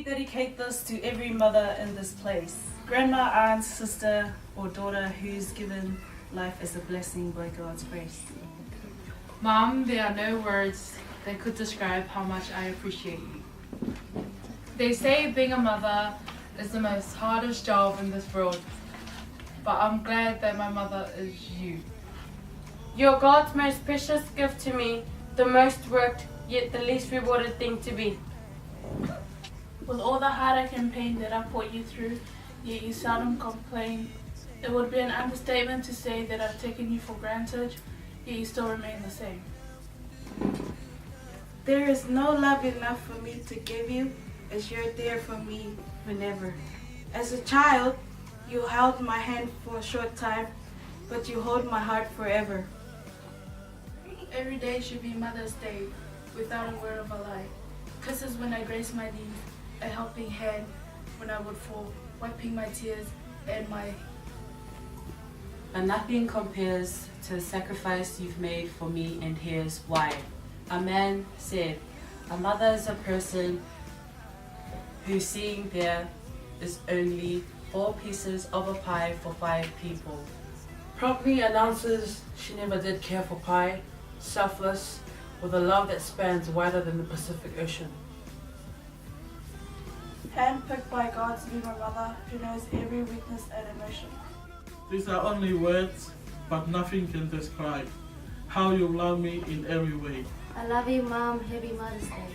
dedicate this to every mother in this place. Grandma, aunt, sister, or daughter who's given life as a blessing by God's grace. Mom, there are no words that could describe how much I appreciate you. They say being a mother is the most hardest job in this world, but I'm glad that my mother is you. You're God's most precious gift to me, the most worked, yet the least rewarded thing to be. With all the heartache and pain that I've put you through, yet you seldom complain. It would be an understatement to say that I've taken you for granted, yet you still remain the same. There is no love enough for me to give you, as you're there for me whenever. As a child, you held my hand for a short time, but you hold my heart forever. Every day should be Mother's Day, without a word of a lie. Kisses when I grace my knees, a helping hand when I would fall, wiping my tears and my... But nothing compares to the sacrifice you've made for me, and here's why. A man said, a mother is a person who's seeing there is only 4 pieces of a pie for 5 people. Promptly announces she never did care for pie, selfless, with a love that spans wider than the Pacific Ocean. Handpicked by God to be my mother, who knows every weakness and emotion. These are only words, but nothing can describe how you love me in every way. I love you, Mom. Happy Mother's Day.